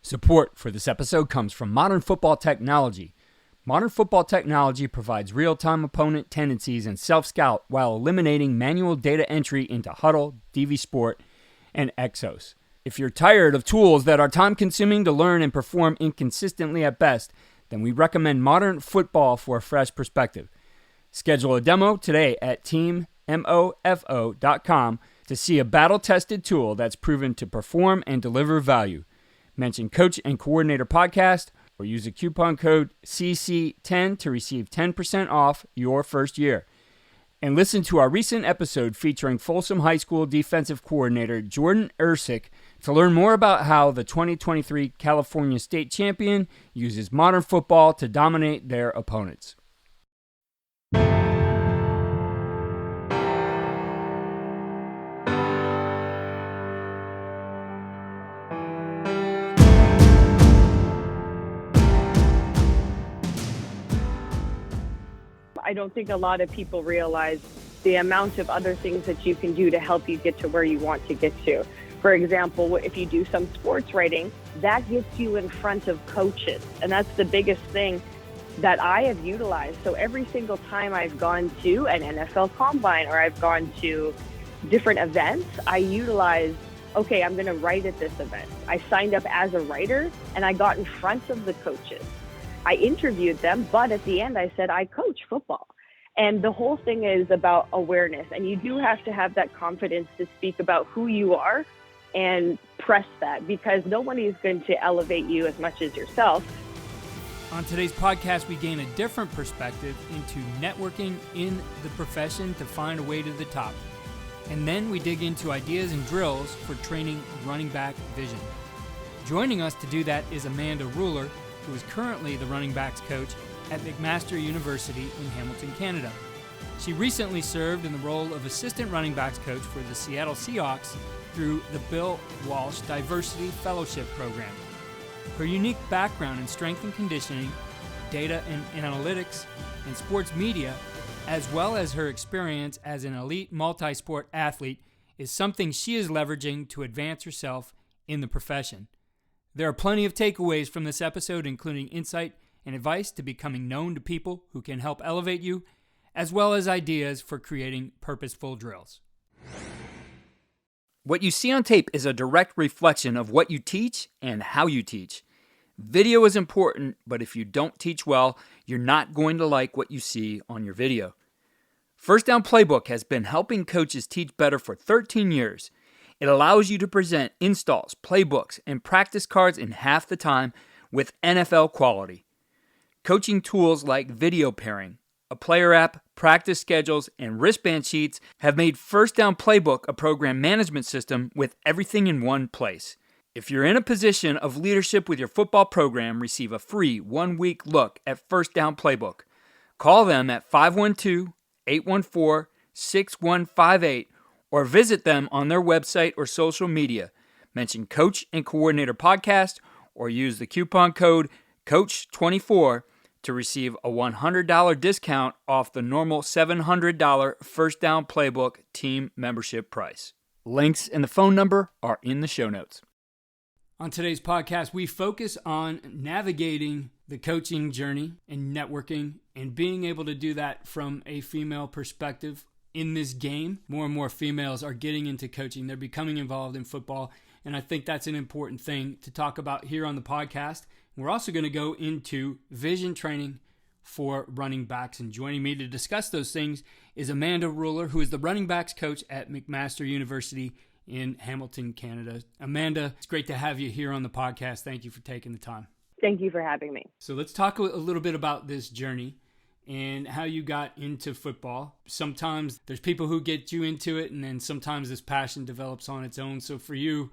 Support for this episode comes from Modern Football Technology. Modern Football Technology provides real-time opponent tendencies and self-scout while eliminating manual data entry into Huddle, DV Sport, and Exos. If you're tired of tools that are time-consuming to learn and perform inconsistently at best, then we recommend Modern Football for a fresh perspective. Schedule a demo today at teammofo.com to see a battle-tested tool that's proven to perform and deliver value. Mention Coach and Coordinator Podcast or use the coupon code CC10 to receive 10% off your first year. And listen to our recent episode featuring Folsom High School defensive coordinator Jordan Ersick to learn more about how the 2023 California State Champion uses modern football to dominate their opponents. I don't think a lot of people realize the amount of other things that you can do to help you get to where you want to get to. For example, if you do some sports writing, that gets you in front of coaches. And that's the biggest thing that I have utilized. So every single time I've gone to an NFL combine or I've gone to different events, I utilize, okay, I'm going to write at this event. I signed up as a writer and I got in front of the coaches. I interviewed them, but at the end I said, I coach football. And the whole thing is about awareness. And you do have to have that confidence to speak about who you are and press that, because nobody is going to elevate you as much as yourself. On today's podcast, we gain a different perspective into networking in the profession to find a way to the top. And then we dig into ideas and drills for training running back vision. Joining us to do that is Amanda Ruller, who is currently the running backs coach at McMaster University in Hamilton, Canada. She recently served in the role of assistant running backs coach for the Seattle Seahawks through the Bill Walsh Diversity Fellowship program. Her unique background in strength and conditioning, data and analytics, and sports media, as well as her experience as an elite multi-sport athlete, is something she is leveraging to advance herself in the profession. There are plenty of takeaways from this episode, including insight and advice to becoming known to people who can help elevate you, as well as ideas for creating purposeful drills. What you see on tape is a direct reflection of what you teach and how you teach. Video is important, but if you don't teach well, you're not going to like what you see on your video. First Down Playbook has been helping coaches teach better for 13 years. It allows you to present installs, playbooks, and practice cards in half the time with NFL quality. Coaching tools like video pairing, a player app, practice schedules, and wristband sheets have made First Down Playbook a program management system with everything in one place. If you're in a position of leadership with your football program, receive a free 1-week look at First Down Playbook. Call them at 512-814-6158 or visit them on their website or social media. Mention Coach and Coordinator Podcast or use the coupon code COACH24 to receive a $100 discount off the normal $700 First Down Playbook team membership price. Links and the phone number are in the show notes. On today's podcast, we focus on navigating the coaching journey and networking and being able to do that from a female perspective. In this game, more and more females are getting into coaching. They're becoming involved in football, and I think that's an important thing to talk about here on the podcast. We're also going to go into vision training for running backs, and joining me to discuss those things is Amanda Ruller, who is the running backs coach at McMaster University in Hamilton, Canada. Amanda, it's great to have you here on the podcast. Thank you for taking the time. Thank you for having me. So let's talk a little bit about this journey and how you got into football. Sometimes there's people who get you into it, and then sometimes this passion develops on its own. So for you,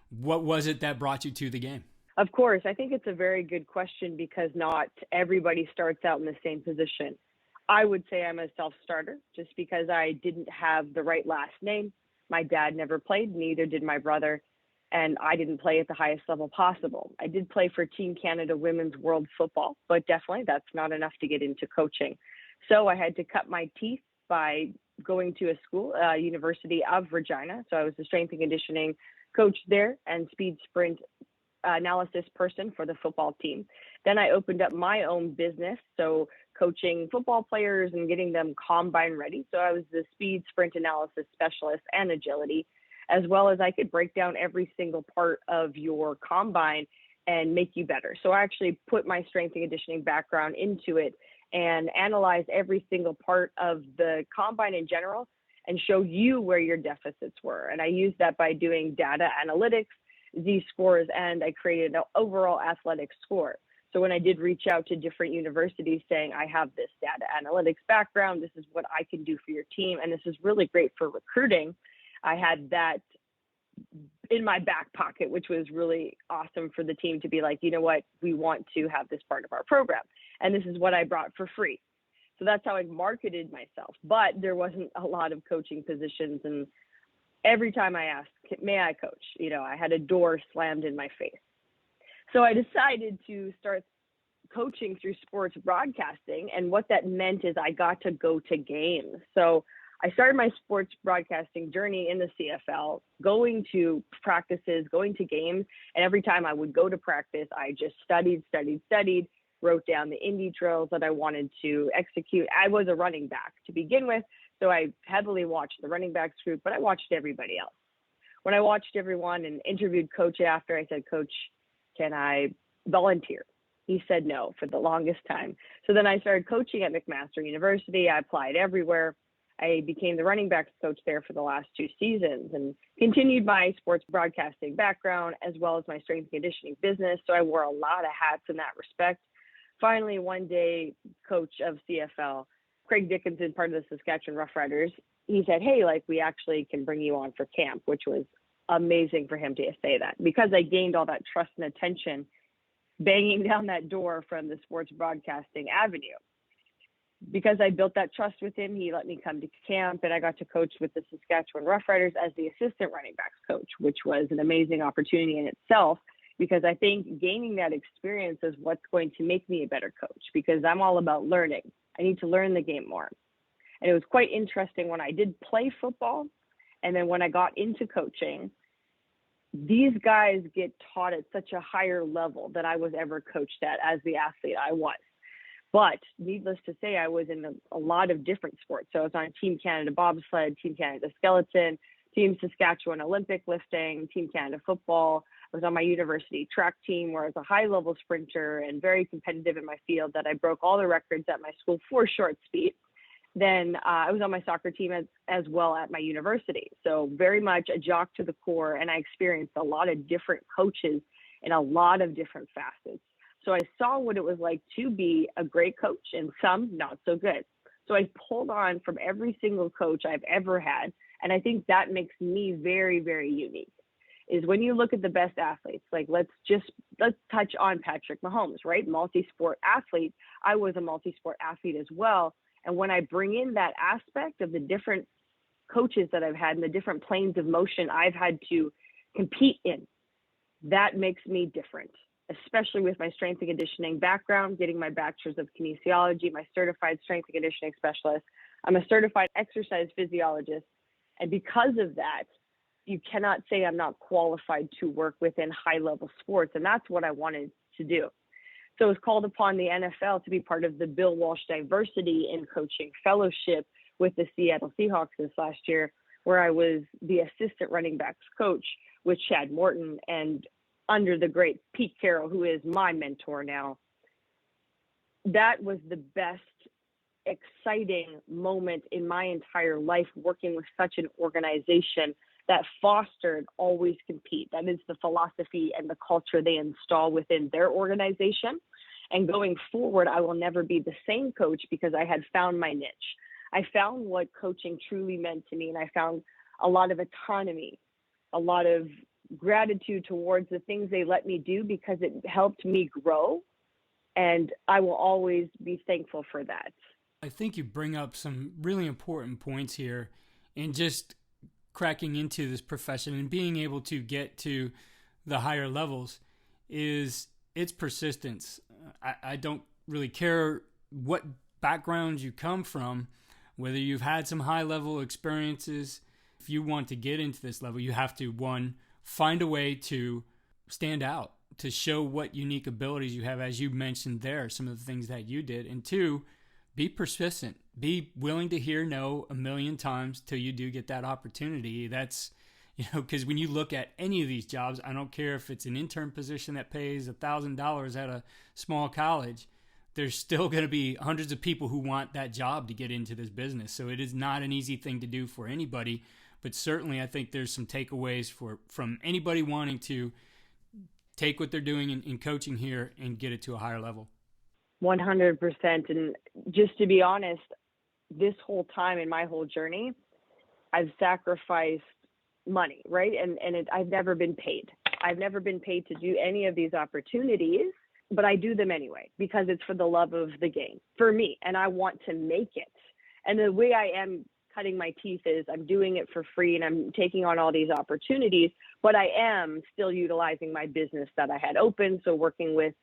what was it that brought you to the game? Of course, I think it's a very good question because not everybody starts out in the same position. I would say I'm a self-starter just because I didn't have the right last name. My dad never played, neither did my brother, and I didn't play at the highest level possible. I did play for Team Canada Women's World Football, but definitely that's not enough to get into coaching. So I had to cut my teeth by going to a school, University of Regina. So I was the strength and conditioning coach there and speed sprint analysis person for the football team. Then I opened up my own business, so coaching football players and getting them combine ready. So I was the speed sprint analysis specialist and agility, as well as I could break down every single part of your combine and make you better. So I actually put my strength and conditioning background into it and analyze every single part of the combine in general and show you where your deficits were. And I used that by doing data analytics, Z-scores, and I created an overall athletic score. So when I did reach out to different universities saying, I have this data analytics background, this is what I can do for your team, and this is really great for recruiting, I had that in my back pocket, which was really awesome for the team to be like, you know what, we want to have this part of our program. And this is what I brought for free. So that's how I marketed myself. But there wasn't a lot of coaching positions. And every time I asked, may I coach? I had a door slammed in my face. So I decided to start coaching through sports broadcasting. And what that meant is I got to go to games. So I started my sports broadcasting journey in the CFL, going to practices, going to games. And every time I would go to practice, I just studied, wrote down the indie drills that I wanted to execute. I was a running back to begin with, so I heavily watched the running backs group, but I watched everybody else. When I watched everyone and interviewed Coach after, I said, Coach, can I volunteer? He said no for the longest time. So then I started coaching at McMaster University. I applied everywhere. I became the running backs coach there for the last 2 seasons and continued my sports broadcasting background as well as my strength and conditioning business. So I wore a lot of hats in that respect. Finally, one day, coach of CFL, Craig Dickinson, part of the Saskatchewan Roughriders, he said, hey, we actually can bring you on for camp, which was amazing for him to say that because I gained all that trust and attention banging down that door from the sports broadcasting avenue. Because I built that trust with him, he let me come to camp and I got to coach with the Saskatchewan Roughriders as the assistant running backs coach, which was an amazing opportunity in itself. Because I think gaining that experience is what's going to make me a better coach because I'm all about learning. I need to learn the game more. And it was quite interesting when I did play football and then when I got into coaching, these guys get taught at such a higher level than I was ever coached at as the athlete I was. But needless to say, I was in a lot of different sports. So I was on Team Canada bobsled, Team Canada skeleton, Team Saskatchewan Olympic lifting, Team Canada football. I was on my university track team where I was a high-level sprinter and very competitive in my field that I broke all the records at my school for short speed. Then I was on my soccer team as well at my university. So very much a jock to the core, and I experienced a lot of different coaches in a lot of different facets. So I saw what it was like to be a great coach and some not so good. So I pulled on from every single coach I've ever had, and I think that makes me very, very unique. Is when you look at the best athletes, let's touch on Patrick Mahomes, right? Multi-sport athlete. I was a multi-sport athlete as well. And when I bring in that aspect of the different coaches that I've had and the different planes of motion I've had to compete in, that makes me different, especially with my strength and conditioning background, getting my bachelor's of kinesiology, my certified strength and conditioning specialist. I'm a certified exercise physiologist. And because of that, you cannot say I'm not qualified to work within high-level sports, and that's what I wanted to do. So I was called upon the NFL to be part of the Bill Walsh Diversity in Coaching Fellowship with the Seattle Seahawks this last year, where I was the assistant running backs coach with Chad Morton and under the great Pete Carroll, who is my mentor now. That was the best exciting moment in my entire life working with such an organization that fostered always compete. That is the philosophy and the culture they install within their organization. And going forward, I will never be the same coach because I had found my niche. I found what coaching truly meant to me, and I found a lot of autonomy, a lot of gratitude towards the things they let me do because it helped me grow. And I will always be thankful for that. I think you bring up some really important points here in just cracking into this profession and being able to get to the higher levels is its persistence. I don't really care what background you come from, whether you've had some high level experiences. If you want to get into this level, you have to, one, find a way to stand out, to show what unique abilities you have, as you mentioned there, some of the things that you did. And two, be persistent. Be willing to hear no a million times till you do get that opportunity. That's, because when you look at any of these jobs, I don't care if it's an intern position that pays $1,000 at a small college, there's still going to be hundreds of people who want that job to get into this business. So it is not an easy thing to do for anybody, but certainly I think there's some takeaways from anybody wanting to take what they're doing in coaching here and get it to a higher level. 100%. And just to be honest, this whole time in my whole journey, I've sacrificed money, right? I've never been paid. I've never been paid to do any of these opportunities, but I do them anyway because it's for the love of the game for me, and I want to make it. And the way I am cutting my teeth is I'm doing it for free and I'm taking on all these opportunities, but I am still utilizing my business that I had open. So working with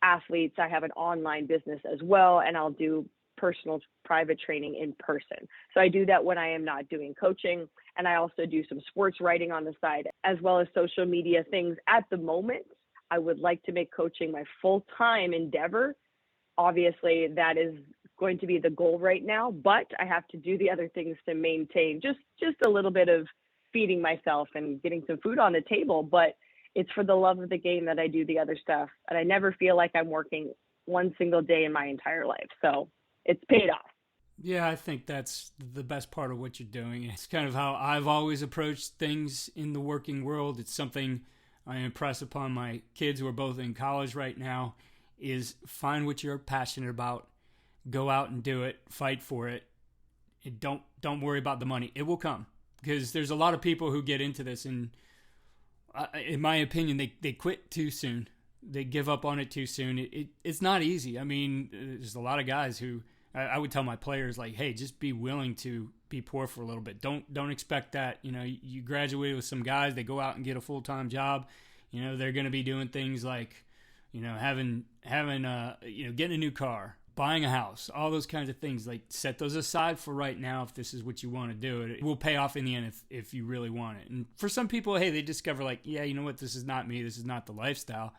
athletes, I have an online business as well, and I'll do personal private training in person. So I do that when I am not doing coaching. And I also do some sports writing on the side, as well as social media things. At the moment, I would like to make coaching my full-time endeavor. Obviously, that is going to be the goal right now, but I have to do the other things to maintain just a little bit of feeding myself and getting some food on the table. But it's for the love of the game that I do the other stuff. And I never feel like I'm working one single day in my entire life. So it's paid off. Yeah, I think that's the best part of what you're doing. It's kind of how I've always approached things in the working world. It's something I impress upon my kids who are both in college right now, is find what you're passionate about, go out and do it, fight for it, and don't worry about the money. It will come, because there's a lot of people who get into this and in my opinion, they quit too soon. They give up on it too soon. It's not easy. I mean, there's a lot of guys who I would tell my players, like, hey, just be willing to be poor for a little bit. Don't expect that. You graduated with some guys, they go out and get a full-time job. They're going to be doing things like, having getting a new car, buying a house, all those kinds of things. Like, set those aside for right now if this is what you want to do. It will pay off in the end if you really want it. And for some people, hey, they discover, like, yeah, you know what, this is not me, this is not the lifestyle.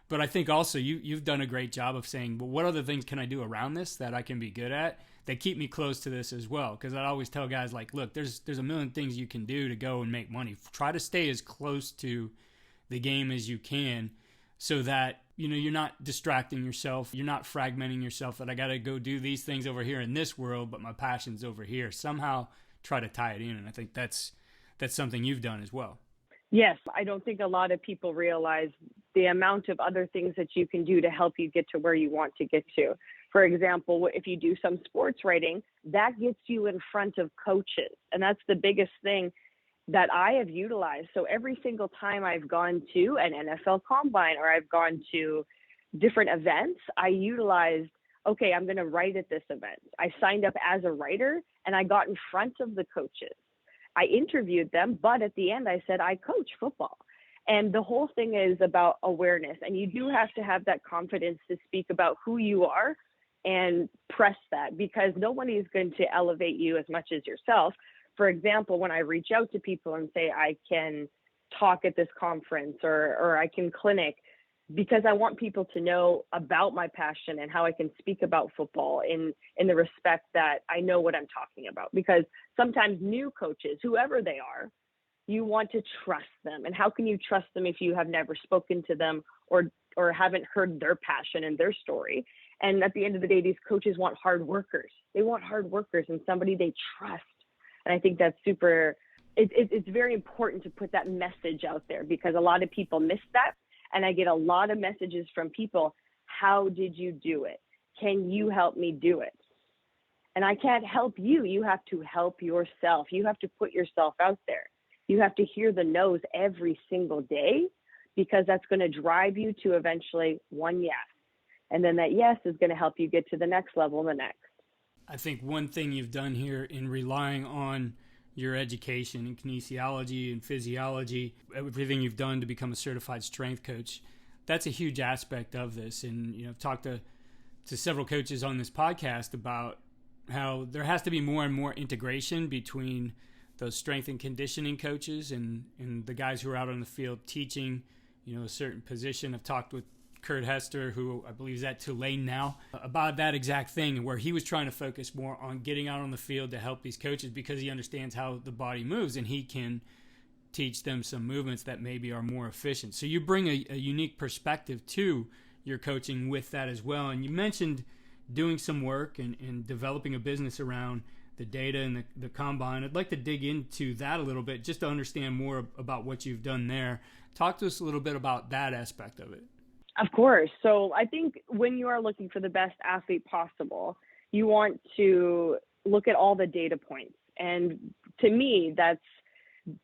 But I think also you've done a great job of saying, well, what other things can I do around this that I can be good at that keep me close to this as well? Because I always tell guys, like, look, there's a million things you can do to go and make money. Try to stay as close to the game as you can, so that you're not distracting yourself, you're not fragmenting yourself, that I got to go do these things over here in this world, but my passion's over here. Somehow try to tie it in, and I think that's something you've done as well. Yes, I don't think a lot of people realize the amount of other things that you can do to help you get to where you want to get to. For example, if you do some sports writing, that gets you in front of coaches, and that's the biggest thing that I have utilized. So every single time I've gone to an NFL combine or I've gone to different events, I utilized, okay, I'm going to write at this event. I signed up as a writer and I got in front of the coaches. I interviewed them, but at the end I said, I coach football. And the whole thing is about awareness. And you do have to have that confidence to speak about who you are and press that, because nobody is going to elevate you as much as yourself. For example, when I reach out to people and say I can talk at this conference or I can clinic, because I want people to know about my passion and how I can speak about football in the respect that I know what I'm talking about. Because sometimes new coaches, whoever they are, you want to trust them. And how can you trust them if you have never spoken to them or haven't heard their passion and their story? And at the end of the day, these coaches want hard workers. They want hard workers and somebody they trust. And I think that's it's very important to put that message out there, because a lot of people miss that. And I get a lot of messages from people, how did you do it? Can you help me do it? And I can't help you. You have to help yourself. You have to put yourself out there. You have to hear the no's every single day, because that's going to drive you to eventually one yes. And then that yes is going to help you get to the next level and the next. I think one thing you've done here in relying on your education in kinesiology and physiology, everything you've done to become a certified strength coach, that's a huge aspect of this. And I've talked to several coaches on this podcast about how there has to be more and more integration between those strength and conditioning coaches and the guys who are out on the field teaching a certain position. I've talked with Kurt Hester, who I believe is at Tulane now, about that exact thing, where he was trying to focus more on getting out on the field to help these coaches because he understands how the body moves and he can teach them some movements that maybe are more efficient. So you bring a unique perspective to your coaching with that as well. And you mentioned doing some work and developing a business around the data and the combine. I'd like to dig into that a little bit just to understand more about what you've done there. Talk to us a little bit about that aspect of it. Of course. So I think when you are looking for the best athlete possible, you want to look at all the data points. And to me, that's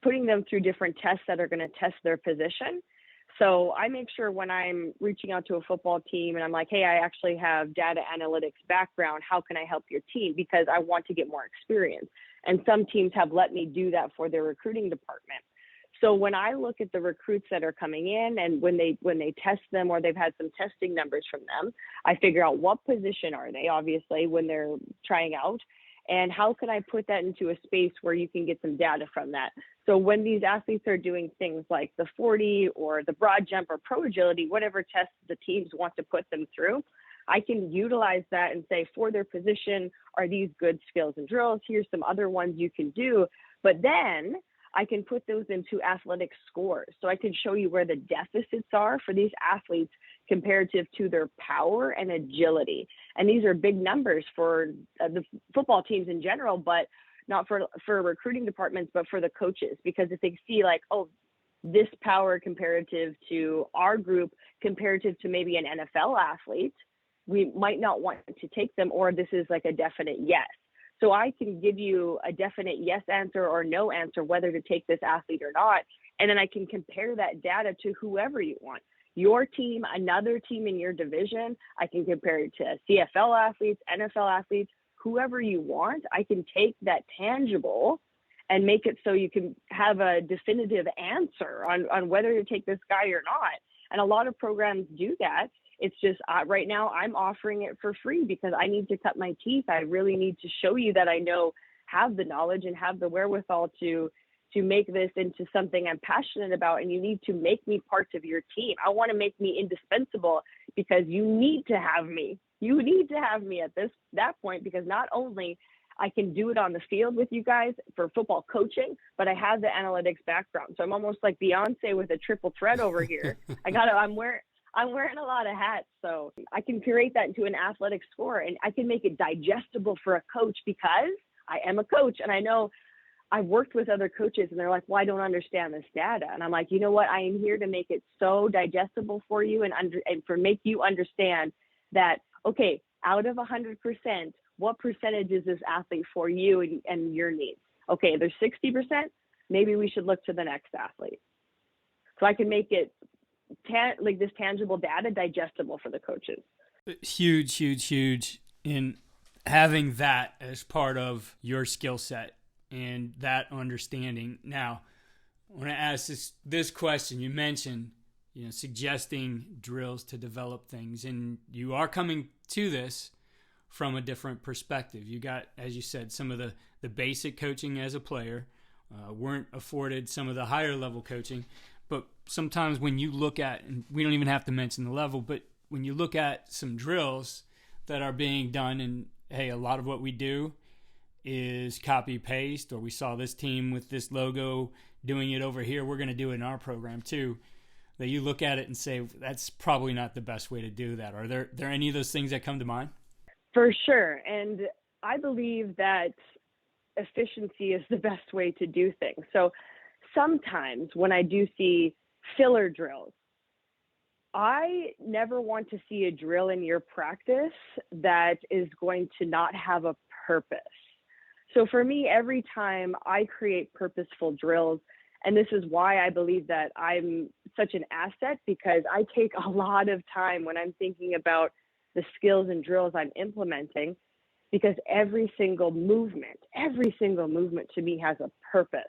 putting them through different tests that are going to test their position. So I make sure when I'm reaching out to a football team and I'm like, hey, I actually have data analytics background. How can I help your team? Because I want to get more experience. And some teams have let me do that for their recruiting department. So when I look at the recruits that are coming in and when they test them or they've had some testing numbers from them, I figure out what position are they, obviously, when they're trying out, and how can I put that into a space where you can get some data from that. So when these athletes are doing things like the 40 or the broad jump or pro agility, whatever test the teams want to put them through, I can utilize that and say, for their position, are these good skills and drills? Here's some other ones you can do. But then I can put those into athletic scores. So I can show you where the deficits are for these athletes comparative to their power and agility. And these are big numbers for the football teams in general, but not for recruiting departments, but for the coaches. Because if they see like, oh, this power comparative to our group, comparative to maybe an NFL athlete, we might not want to take them, or this is like a definite yes. So I can give you a definite yes answer or no answer, whether to take this athlete or not. And then I can compare that data to whoever you want. Your team, another team in your division, I can compare it to CFL athletes, NFL athletes, whoever you want. I can take that tangible and make it so you can have a definitive answer on whether to take this guy or not. And a lot of programs do that. It's just right now I'm offering it for free because I need to cut my teeth. I really need to show you that I have the knowledge and have the wherewithal to make this into something I'm passionate about. And you need to make me part of your team. I want to make me indispensable because you need to have me. You need to have me at that point, because not only I can do it on the field with you guys for football coaching, but I have the analytics background. So I'm almost like Beyonce with a triple threat over here. I'm wearing a lot of hats, so I can curate that into an athletic score, and I can make it digestible for a coach because I am a coach. And I know I've worked with other coaches and they're like, well, I don't understand this data. And I'm like, you know what? I am here to make it so digestible for you and make you understand that, okay, out of 100%, what percentage is this athlete for you and your needs? Okay, there's 60%. Maybe we should look to the next athlete. So I can make it like this tangible data digestible for the coaches. Huge in having that as part of your skill set and that understanding. Now, I want to ask this question. You mentioned, suggesting drills to develop things, and you are coming to this from a different perspective. You got, as you said, some of the basic coaching as a player, weren't afforded some of the higher level coaching. But sometimes when you look at, and we don't even have to mention the level, but when you look at some drills that are being done, and hey, a lot of what we do is copy paste, or we saw this team with this logo doing it over here, we're going to do it in our program too, that you look at it and say, that's probably not the best way to do that. Are there any of those things that come to mind? For sure. And I believe that efficiency is the best way to do things. So sometimes when I do see filler drills, I never want to see a drill in your practice that is going to not have a purpose. So for me, every time I create purposeful drills, and this is why I believe that I'm such an asset, because I take a lot of time when I'm thinking about the skills and drills I'm implementing, because every single movement to me has a purpose.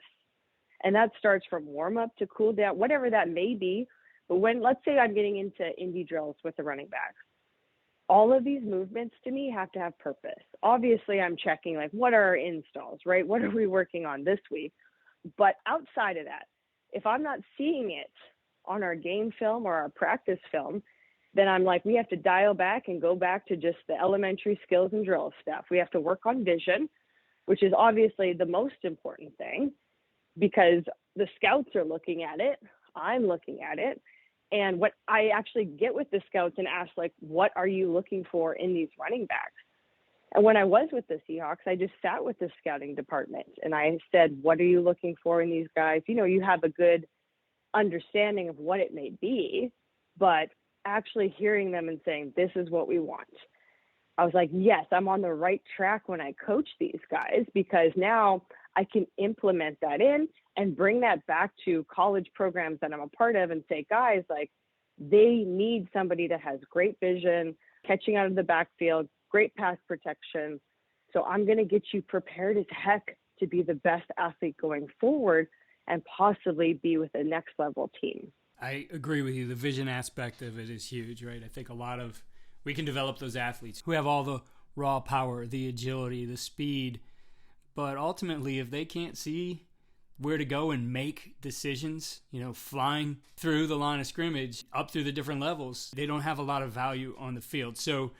And that starts from warm up to cool down, whatever that may be. But let's say I'm getting into indie drills with the running backs, all of these movements to me have to have purpose. Obviously, I'm checking like, what are our installs, right? What are we working on this week? But outside of that, if I'm not seeing it on our game film or our practice film, then I'm like, we have to dial back and go back to just the elementary skills and drill stuff. We have to work on vision, which is obviously the most important thing because the scouts are looking at it. I'm looking at it. And what I actually get with the scouts and ask, like, what are you looking for in these running backs? And when I was with the Seahawks, I just sat with the scouting department and I said, what are you looking for in these guys? You know, you have a good understanding of what it may be, but actually hearing them and saying, this is what we want. I was like, yes, I'm on the right track when I coach these guys, because now I can implement that in and bring that back to college programs that I'm a part of and say, guys, like, they need somebody that has great vision, catching out of the backfield, great pass protection. So I'm going to get you prepared as heck to be the best athlete going forward and possibly be with the next level team. I agree with you. The vision aspect of it is huge, right? I think we can develop those athletes who have all the raw power, the agility, the speed, but ultimately if they can't see where to go and make decisions, you know, flying through the line of scrimmage, up through the different levels, they don't have a lot of value on the field. So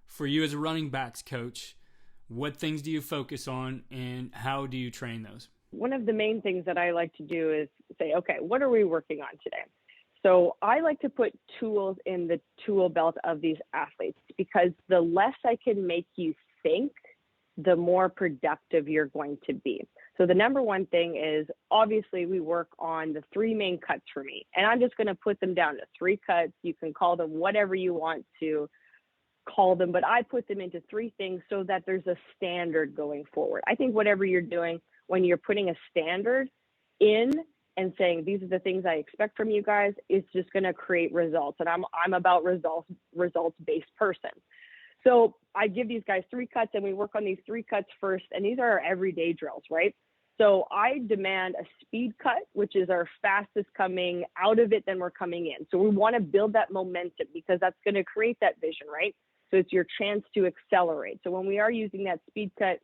for you as a running backs coach, what things do you focus on and how do you train those? One of the main things that I like to do is say, okay, what are we working on today? So I like to put tools in the tool belt of these athletes, because the less I can make you think, the more productive you're going to be. So the number one thing is, obviously we work on the 3 main cuts for me, and I'm just going to put them down to 3 cuts. You can call them whatever you want to call them, but I put them into 3 things so that there's a standard going forward. I think whatever you're doing, when you're putting a standard in and saying, these are the things I expect from you guys, it's just going to create results. And I'm about results-based person. So I give these guys 3 cuts and we work on these 3 cuts first. And these are our everyday drills, right? So I demand a speed cut, which is our fastest coming out of it than we're coming in. So we want to build that momentum because that's going to create that vision, right? So it's your chance to accelerate. So when we are using that speed cut,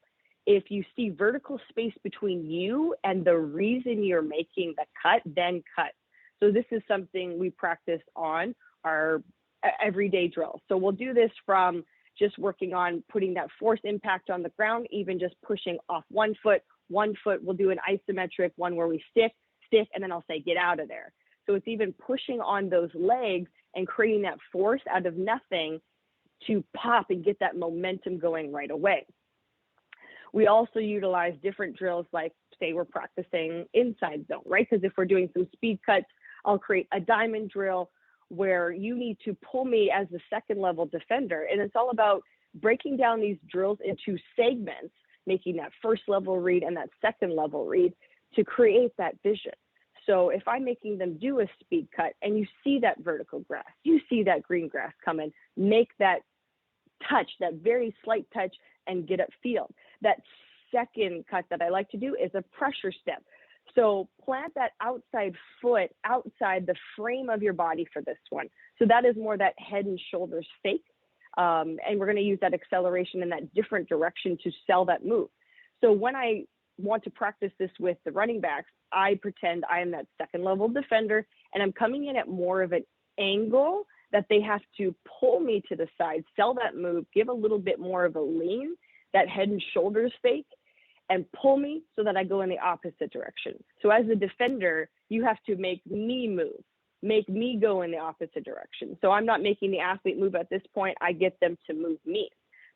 if you see vertical space between you and the reason you're making the cut, then cut. So this is something we practice on our everyday drills. So we'll do this from just working on putting that force impact on the ground, even just pushing off 1 foot. 1 foot, we'll do an isometric one where we stick, and then I'll say, get out of there. So it's even pushing on those legs and creating that force out of nothing to pop and get that momentum going right away. We also utilize different drills, like say we're practicing inside zone, right? Because if we're doing some speed cuts, I'll create a diamond drill where you need to pull me as the second level defender. And it's all about breaking down these drills into segments, making that first level read and that second level read to create that vision. So if I'm making them do a speed cut and you see that vertical grass, you see that green grass coming, make that touch, that very slight touch, and get upfield. That second cut that I like to do is a pressure step. So plant that outside foot outside the frame of your body for this one. So that is more that head and shoulders fake. And we're going to use that acceleration in that different direction to sell that move. So when I want to practice this with the running backs, I pretend I am that second level defender and I'm coming in at more of an angle that they have to pull me to the side, sell that move, give a little bit more of a lean, that head and shoulders fake, and pull me so that I go in the opposite direction. So as a defender, you have to make me move, make me go in the opposite direction. So I'm not making the athlete move at this point. I get them to move me.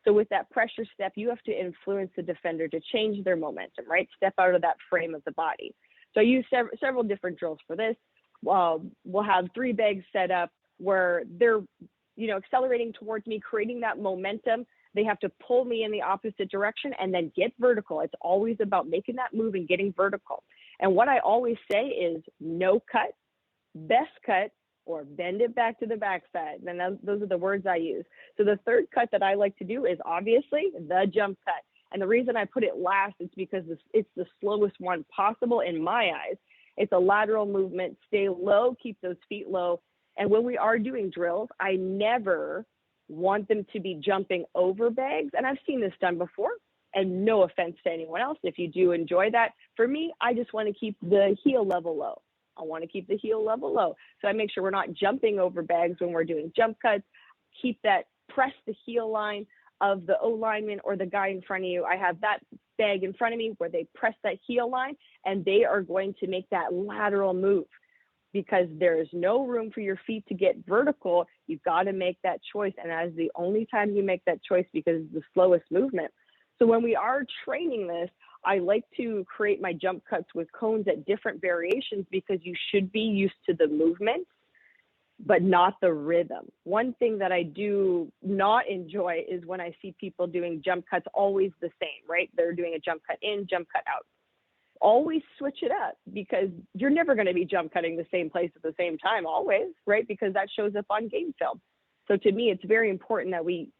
So with that pressure step, you have to influence the defender to change their momentum, right? Step out of that frame of the body. So I use several different drills for this. We'll have 3 bags set up where they're, accelerating towards me, creating that momentum. They have to pull me in the opposite direction and then get vertical. It's always about making that move and getting vertical. And what I always say is no cut, best cut, or bend it back to the backside. And those are the words I use. So the third cut that I like to do is obviously the jump cut. And the reason I put it last is because it's the slowest one possible in my eyes. It's a lateral movement. Stay low, keep those feet low. And when we are doing drills, I never want them to be jumping over bags. And I've seen this done before. And no offense to anyone else if you do enjoy that. For me, I just want to keep the heel level low. I want to keep the heel level low. So I make sure we're not jumping over bags when we're doing jump cuts. Keep that, press the heel line of the O lineman or the guy in front of you. I have that bag in front of me where they press that heel line, and they are going to make that lateral move because there is no room for your feet to get vertical. You've got to make that choice. And that is the only time you make that choice because it's the slowest movement. So when we are training this, I like to create my jump cuts with cones at different variations because you should be used to the movement, but not the rhythm. One thing that I do not enjoy is when I see people doing jump cuts always the same, right? They're doing a jump cut in, jump cut out. Always switch it up because you're never going to be jump cutting the same place at the same time always, right? Because that shows up on game film. So to me, it's very important that we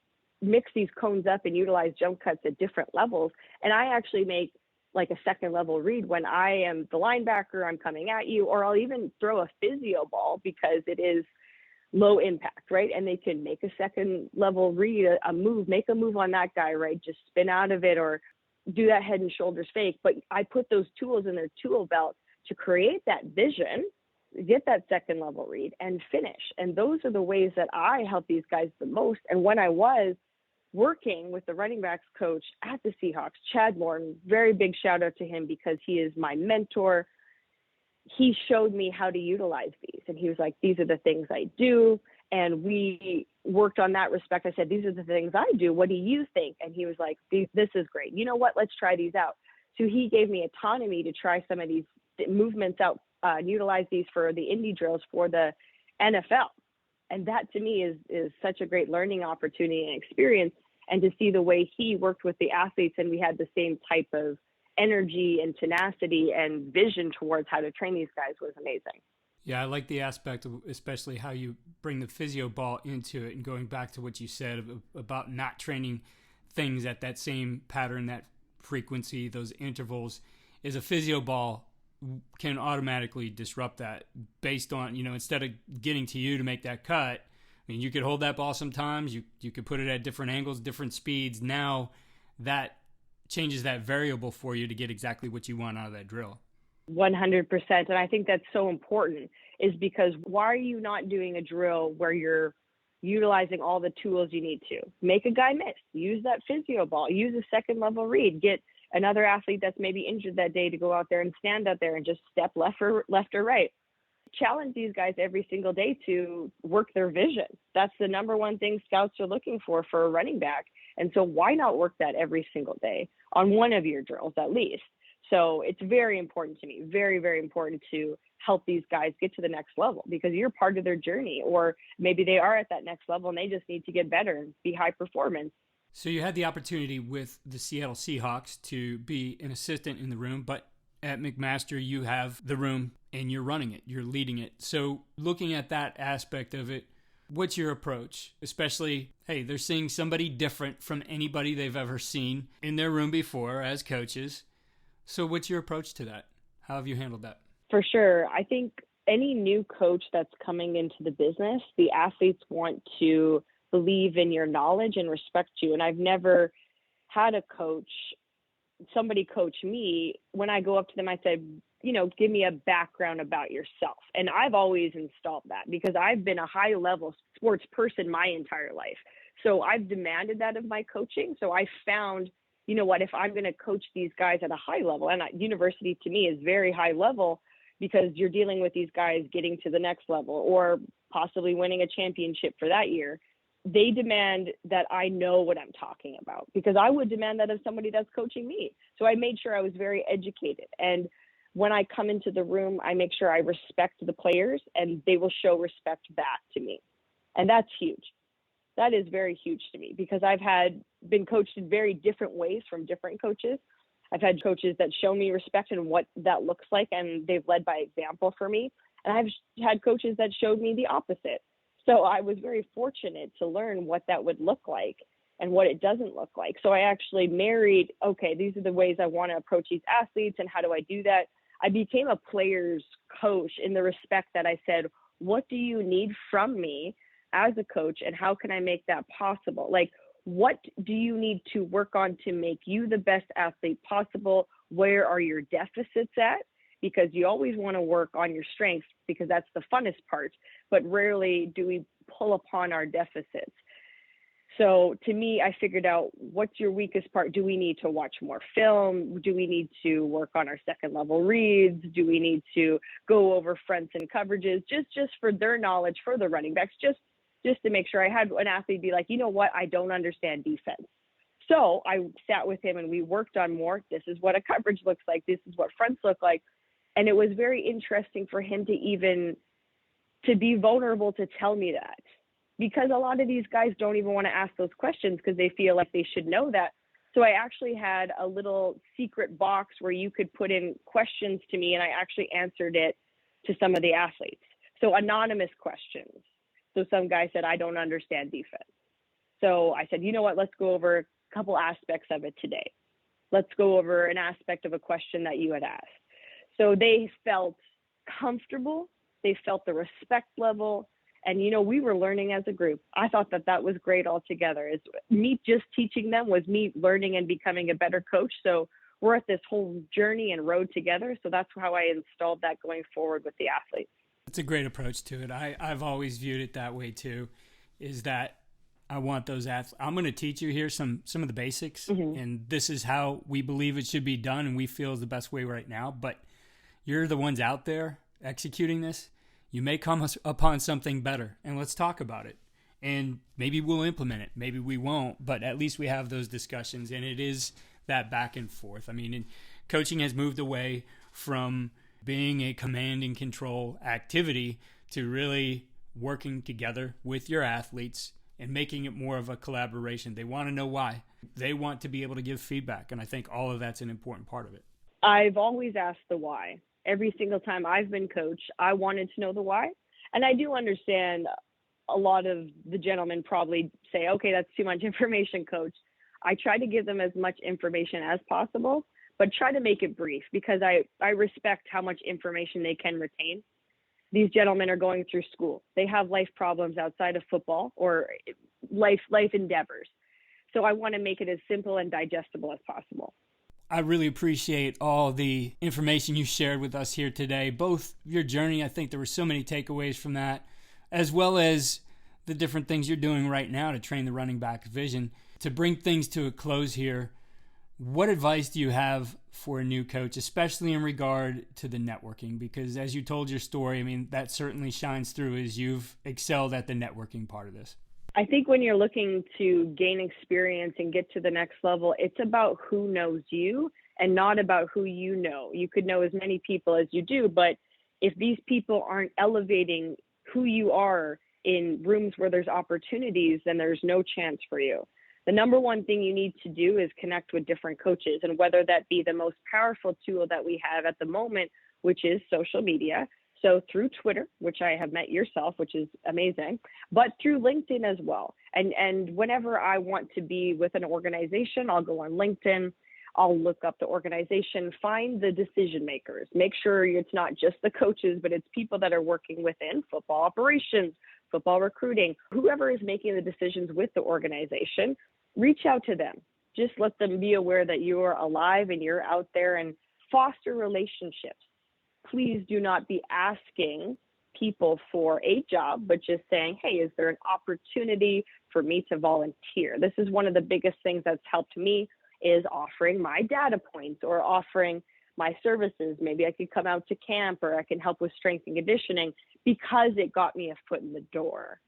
mix these cones up and utilize jump cuts at different levels. And I actually make like a second level read when I am the linebacker, I'm coming at you, or I'll even throw a physio ball because it is low impact, right? And they can make a second level read, a move, make a move on that guy, right? Just spin out of it or do that head and shoulders fake. But I put those tools in their tool belt to create that vision, get that second level read and finish. And those are the ways that I help these guys the most. And when I was working with the running backs coach at the Seahawks, Chad Morton, very big shout out to him because he is my mentor. He showed me how to utilize these. And he was like, these are the things I do. And we worked on that respect. I said, these are the things I do. What do you think? And he was like, this is great. You know what? Let's try these out. So he gave me autonomy to try some of these movements out and utilize these for the indie drills for the NFL. And that to me is such a great learning opportunity and experience. And to see the way he worked with the athletes and we had the same type of energy and tenacity and vision towards how to train these guys was amazing. Yeah, I like the aspect of especially how you bring the physio ball into it and going back to what you said about not training things at that same pattern, that frequency, those intervals, is a physio ball can automatically disrupt that based on, instead of getting to you to make that cut. I mean, you could hold that ball sometimes, you could put it at different angles, different speeds. Now that changes that variable for you to get exactly what you want out of that drill. 100%. And I think that's so important is because why are you not doing a drill where you're utilizing all the tools you need to? Make a guy miss, use that physio ball, use a second level read, get another athlete that's maybe injured that day to go out there and stand out there and just step left or right. Challenge these guys every single day to work their vision. That's the number one thing scouts are looking for a running back. And so why not work that every single day on one of your drills at least? So it's very important to me, very, very important to help these guys get to the next level because you're part of their journey, or maybe they are at that next level and they just need to get better and be high performance. So you had the opportunity with the Seattle Seahawks to be an assistant in the room, but at McMaster, you have the room and you're running it, you're leading it. So looking at that aspect of it, what's your approach? Especially, hey, they're seeing somebody different from anybody they've ever seen in their room before as coaches. So what's your approach to that? How have you handled that? For sure. I think any new coach that's coming into the business, the athletes want to believe in your knowledge and respect you. And I've never had somebody coach me. When I go up to them, I said, give me a background about yourself. And I've always installed that because I've been a high level sports person my entire life. So I've demanded that of my coaching. So I found, if I'm going to coach these guys at a high level, and university to me is very high level because you're dealing with these guys getting to the next level or possibly winning a championship for that year. They demand that I know what I'm talking about because I would demand that of somebody that's coaching me. So I made sure I was very educated. And when I come into the room, I make sure I respect the players and they will show respect back to me. And that's huge. That is very huge to me because I've been coached in very different ways from different coaches. I've had coaches that show me respect and what that looks like, and they've led by example for me. And I've had coaches that showed me the opposite. So I was very fortunate to learn what that would look like and what it doesn't look like. So I actually married, okay, these are the ways I want to approach these athletes and how do I do that? I became a player's coach in the respect that I said, what do you need from me as a coach and how can I make that possible? Like, what do you need to work on to make you the best athlete possible? Where are your deficits at? because you always want to work on your strengths because that's the funnest part, but rarely do we pull upon our deficits. So to me, I figured out, what's your weakest part? Do we need to watch more film? Do we need to work on our second level reads? Do we need to go over fronts and coverages just for their knowledge for the running backs, just to make sure? I had an athlete be like, you know what? I don't understand defense. So I sat with him and we worked on more. This is what a coverage looks like. This is what fronts look like. And it was very interesting for him to be vulnerable to tell me that. Because a lot of these guys don't even want to ask those questions because they feel like they should know that. So I actually had a little secret box where you could put in questions to me, and I actually answered it to some of the athletes. So anonymous questions. So some guy said, I don't understand defense. So I said, you know what, let's go over a couple aspects of it today. Let's go over an aspect of a question that you had asked. So they felt comfortable. They felt the respect level. And, we were learning as a group. I thought that was great altogether. Me just teaching them was me learning and becoming a better coach. So we're at this whole journey and road together. So that's how I installed that going forward with the athletes. That's a great approach to it. I've always viewed it that way too, is that I want those athletes. I'm going to teach you here some of the basics, and this is how we believe it should be done and we feel is the best way right now. But you're the ones out there executing this. You may come upon something better, and let's talk about it. And maybe we'll implement it. Maybe we won't, but at least we have those discussions, and it is that back and forth. I mean, coaching has moved away from being a command and control activity to really working together with your athletes and making it more of a collaboration. They want to know why. They want to be able to give feedback, and I think all of that's an important part of it. I've always asked the why. Every single time I've been coached, I wanted to know the why. And I do understand a lot of the gentlemen probably say, okay, that's too much information, coach. I try to give them as much information as possible, but try to make it brief because I respect how much information they can retain. These gentlemen are going through school. They have life problems outside of football or life endeavors. So I want to make it as simple and digestible as possible. I really appreciate all the information you shared with us here today, both your journey. I think there were so many takeaways from that, as well as the different things you're doing right now to train the running back vision. To bring things to a close here, what advice do you have for a new coach, especially in regard to the networking? Because as you told your story, I mean, that certainly shines through as you've excelled at the networking part of this. I think when you're looking to gain experience and get to the next level, it's about who knows you and not about who you know. You could know as many people as you do, but if these people aren't elevating who you are in rooms where there's opportunities, then there's no chance for you. The number one thing you need to do is connect with different coaches, and whether that be the most powerful tool that we have at the moment, which is social media. So through Twitter, which I have met yourself, which is amazing, but through LinkedIn as well. And whenever I want to be with an organization, I'll go on LinkedIn, I'll look up the organization, find the decision makers, make sure it's not just the coaches, but it's people that are working within football operations, football recruiting, whoever is making the decisions with the organization, reach out to them. Just let them be aware that you're alive and you're out there, and foster relationships. Please do not be asking people for a job, but just saying, hey, is there an opportunity for me to volunteer? This is one of the biggest things that's helped me, is offering my data points or offering my services. Maybe I could come out to camp, or I can help with strength and conditioning, because it got me a foot in the door,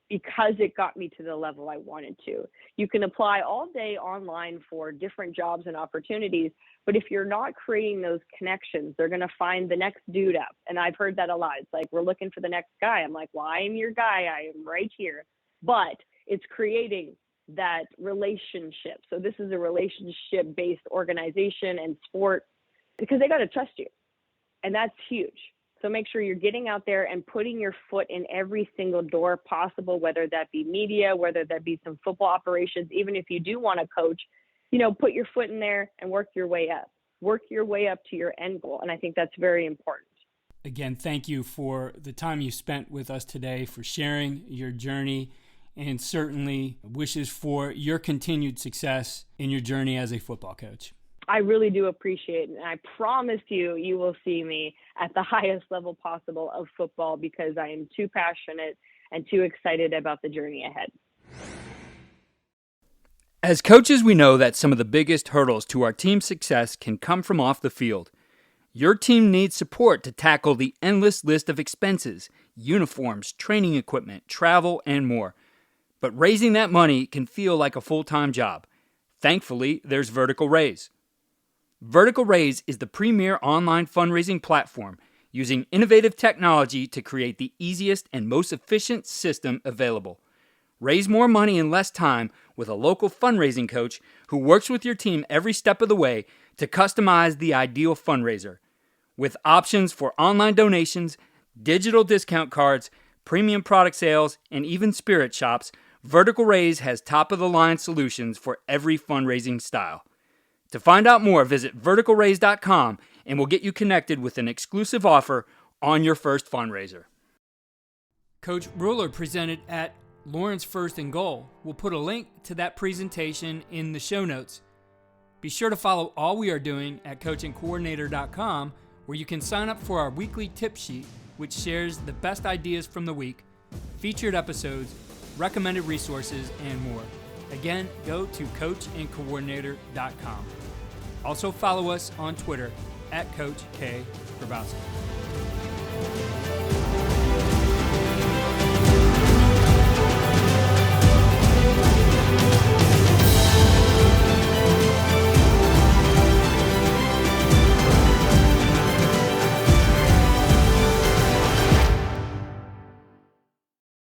because it got me to the level I wanted to. You can apply all day online for different jobs and opportunities, but if you're not creating those connections, they're going to find the next dude up. And I've heard that a lot. It's like, we're looking for the next guy. I'm like, well, I am your guy. I am right here. But it's creating that relationship. So this is a relationship-based organization and sport, because they got to trust you. And that's huge. So make sure you're getting out there and putting your foot in every single door possible, whether that be media, whether that be some football operations. Even if you do want to coach, put your foot in there and work your way up. Work your way up to your end goal. And I think that's very important. Again, thank you for the time you spent with us today, for sharing your journey, and certainly wishes for your continued success in your journey as a football coach. I really do appreciate it. And I promise you, you will see me at the highest level possible of football because I am too passionate and too excited about the journey ahead. As coaches, we know that some of the biggest hurdles to our team's success can come from off the field. Your team needs support to tackle the endless list of expenses, uniforms, training equipment, travel, and more. But raising that money can feel like a full-time job. Thankfully, there's Vertical Raise. Vertical Raise is the premier online fundraising platform using innovative technology to create the easiest and most efficient system available. Raise more money in less time with a local fundraising coach who works with your team every step of the way to customize the ideal fundraiser. With options for online donations, digital discount cards, premium product sales, and even spirit shops, Vertical Raise has top-of-the-line solutions for every fundraising style. To find out more, visit verticalraise.com and we'll get you connected with an exclusive offer on your first fundraiser. Coach Ruller presented at Lawrence First and Goal. We'll put a link to that presentation in the show notes. Be sure to follow all we are doing at coachandcoordinator.com, where you can sign up for our weekly tip sheet, which shares the best ideas from the week, featured episodes, recommended resources, and more. Again, go to coachandcoordinator.com. Also follow us on Twitter at Coach K. Grabowski.